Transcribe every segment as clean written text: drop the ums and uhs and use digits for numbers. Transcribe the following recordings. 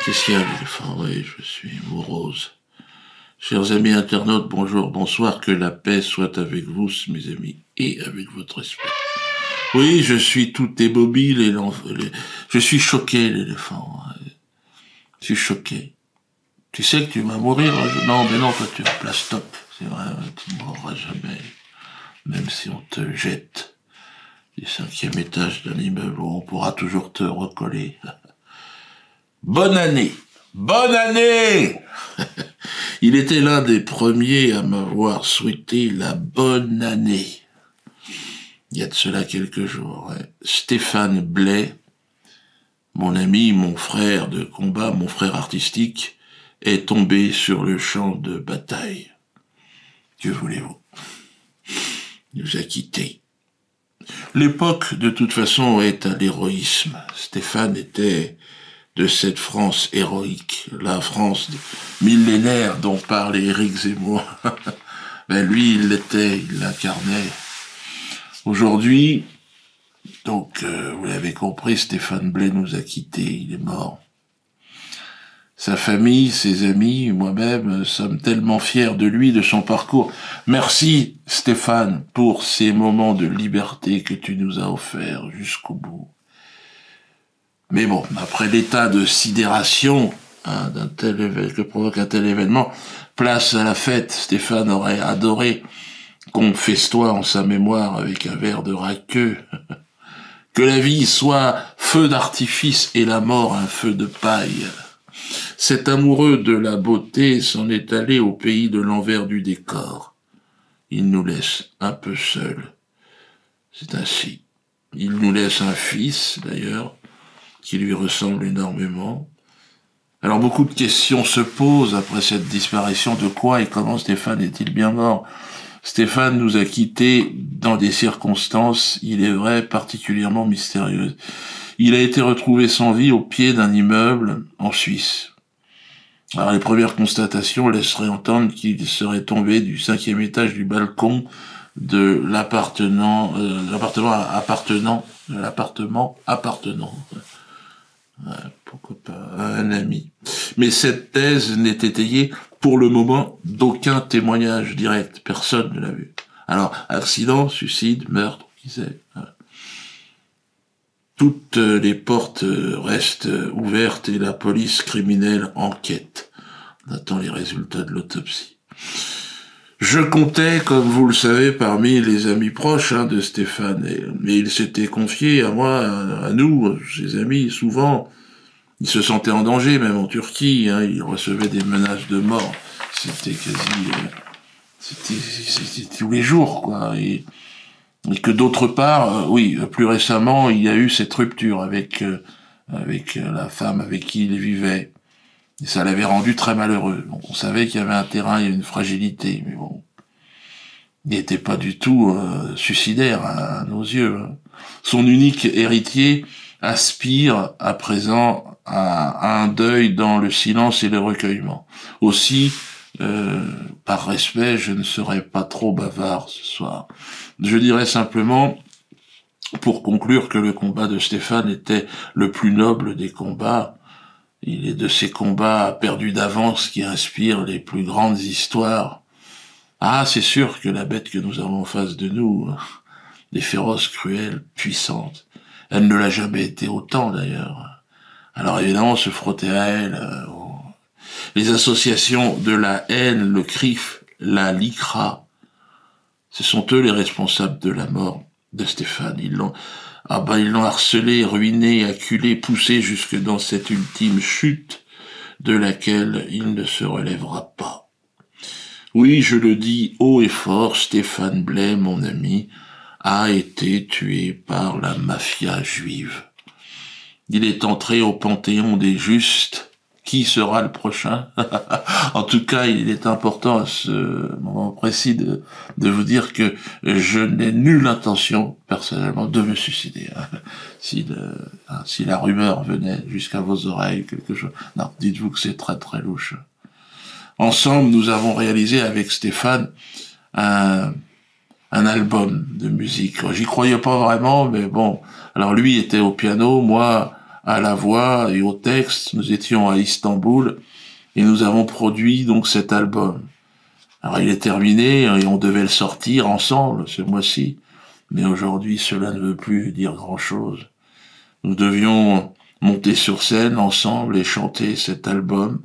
Qu'est-ce qu'il y a, l'éléphant? Oui, je suis morose. Chers amis internautes, bonjour, bonsoir, que la paix soit avec vous, mes amis, et avec votre esprit. Oui, je suis tout immobile et je suis choqué, l'éléphant. Je suis choqué. Tu sais que tu vas mourir un jour. Non, mais non, toi tu es stop. C'est vrai, tu ne mourras jamais. Même si on te jette du 5e étage d'un immeuble, on pourra toujours te recoller. Bonne année! Bonne année! Il était l'un des premiers à m'avoir souhaité la bonne année. Il y a de cela quelques jours. Ouais. Stéphane Blais, mon ami, mon frère de combat, mon frère artistique, est tombé sur le champ de bataille. Que voulez-vous? Il nous a quittés. L'époque, de toute façon, est à l'héroïsme. Stéphane était de cette France héroïque, la France millénaire dont parle Éric Zemmour. Ben lui, il l'était, il l'incarnait. Aujourd'hui, donc, vous l'avez compris, Stéphane Blais nous a quittés, il est mort. Sa famille, ses amis, moi-même, sommes tellement fiers de lui, de son parcours. Merci, Stéphane, pour ces moments de liberté que tu nous as offerts jusqu'au bout. Mais bon, après l'état de sidération que provoque un tel événement, place à la fête. Stéphane aurait adoré qu'on festoie en sa mémoire avec un verre de raqueux. Que la vie soit feu d'artifice et la mort un feu de paille. Cet amoureux de la beauté s'en est allé au pays de l'envers du décor. Il nous laisse un peu seuls. C'est ainsi. Il nous laisse un fils, d'ailleurs, qui lui ressemble énormément. Alors beaucoup de questions se posent après cette disparition. De quoi et comment Stéphane est-il bien mort? Stéphane nous a quittés dans des circonstances, il est vrai, particulièrement mystérieuses. Il a été retrouvé sans vie au pied d'un immeuble en Suisse. Alors les premières constatations laisseraient entendre qu'il serait tombé du 5e étage du balcon de l'appartement appartenant pourquoi pas, à un ami. Mais cette thèse n'est étayée pour le moment d'aucun témoignage direct. Personne ne l'a vu. Alors, accident, suicide, meurtre, qui sait. Toutes les portes restent ouvertes et la police criminelle enquête. On attend les résultats de l'autopsie. Je comptais, comme vous le savez, parmi les amis proches de Stéphane, mais il s'était confié à moi, à nous, ses amis, souvent. Il se sentait en danger, même en Turquie, il recevait des menaces de mort. C'était c'était tous les jours, quoi. Et que d'autre part, oui, plus récemment, il y a eu cette rupture avec la femme avec qui il vivait. Et ça l'avait rendu très malheureux. Donc on savait qu'il y avait un terrain, il y avait une fragilité, mais bon, il n'était pas du tout suicidaire à nos yeux. Son unique héritier aspire à présent à un deuil dans le silence et le recueillement. Aussi, par respect, je ne serai pas trop bavard ce soir. Je dirais simplement, pour conclure, que le combat de Stéphane était le plus noble des combats. Il est de ces combats perdus d'avance qui inspirent les plus grandes histoires. Ah, c'est sûr que la bête que nous avons en face de nous est féroce, cruelle, puissante. Elle ne l'a jamais été autant, d'ailleurs. Alors évidemment, se frotter à elle, les associations de la haine, le CRIF, la LICRA, ce sont eux les responsables de la mort de Stéphane. Ils l'ont harcelé, ruiné, acculé, poussé jusque dans cette ultime chute de laquelle il ne se relèvera pas. Oui, je le dis haut et fort, Stéphane Blais, mon ami, a été tué par la mafia juive. Il est entré au panthéon des justes. Qui sera le prochain? En tout cas, il est important à ce moment précis de vous dire que je n'ai nulle intention, personnellement, de me suicider. Si la rumeur venait jusqu'à vos oreilles, quelque chose. Non, dites-vous que c'est très très louche. Ensemble, nous avons réalisé avec Stéphane un album de musique. J'y croyais pas vraiment, mais bon. Alors lui était au piano, moi à la voix et au texte. Nous étions à Istanbul et nous avons produit donc cet album. Alors il est terminé et on devait le sortir ensemble ce mois-ci. Mais aujourd'hui, cela ne veut plus dire grand-chose. Nous devions monter sur scène ensemble et chanter cet album.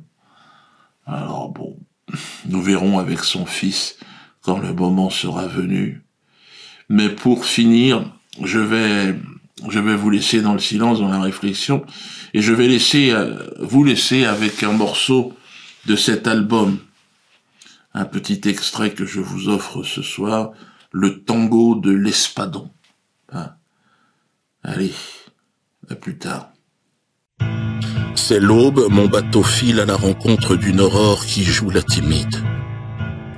Alors bon, nous verrons avec son fils quand le moment sera venu. Mais pour finir, je vais vous laisser dans le silence, dans la réflexion, et je vais vous laisser avec un morceau de cet album. Un petit extrait que je vous offre ce soir, le tango de l'Espadon. Hein? Allez, à plus tard. C'est l'aube, mon bateau file à la rencontre d'une aurore qui joue la timide.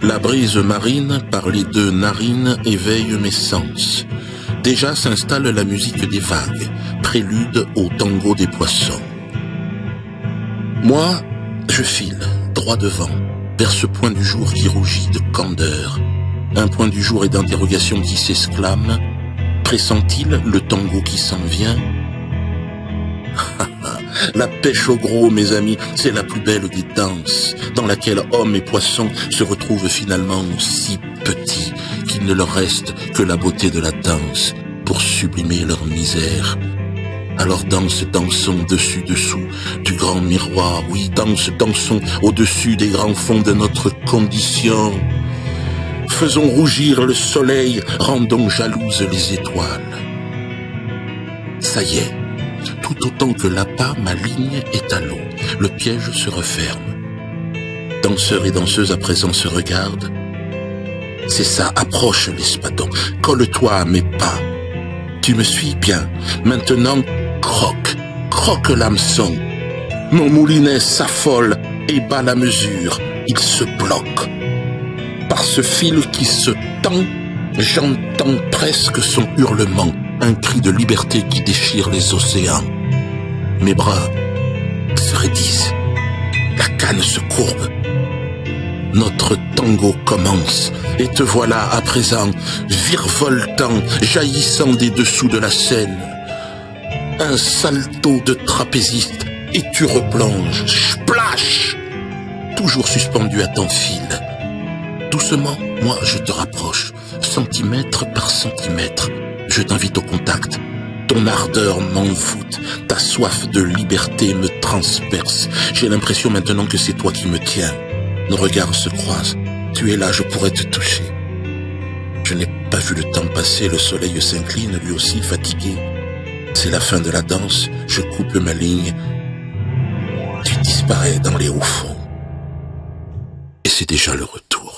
La brise marine, par les deux narines, éveille mes sens. Déjà s'installe la musique des vagues, prélude au tango des poissons. Moi, je file, droit devant, vers ce point du jour qui rougit de candeur. Un point du jour et d'interrogation qui s'exclame. Pressent-il le tango qui s'en vient? La pêche au gros, mes amis, c'est la plus belle des danses, dans laquelle hommes et poissons se retrouvent finalement si petits qu'il ne leur reste que la beauté de la danse pour sublimer leur misère. Alors dansons dessus-dessous du grand miroir, oui, dansons au-dessus des grands fonds de notre condition. Faisons rougir le soleil, rendons jalouses les étoiles. Ça y est, tout autant que l'appât, ma ligne est à l'eau, le piège se referme. Danseurs et danseuses à présent se regardent. C'est ça, approche l'Espadon, colle-toi à mes pas. Tu me suis bien, maintenant croque l'hameçon. Mon moulinet s'affole et bat la mesure, il se bloque. Par ce fil qui se tend, j'entends presque son hurlement, un cri de liberté qui déchire les océans. Mes bras se raidissent, la canne se courbe. Notre tango commence, et te voilà à présent, virevoltant, jaillissant des dessous de la scène. Un salto de trapéziste, et tu replonges, splash, toujours suspendu à ton fil. Doucement, moi je te rapproche, centimètre par centimètre, je t'invite au contact. Ton ardeur m'envoûte, ta soif de liberté me transperce. J'ai l'impression maintenant que c'est toi qui me tiens. Nos regards se croisent, tu es là, je pourrais te toucher. Je n'ai pas vu le temps passer, le soleil s'incline, lui aussi fatigué. C'est la fin de la danse, je coupe ma ligne. Tu disparais dans les hauts fonds. Et c'est déjà le retour.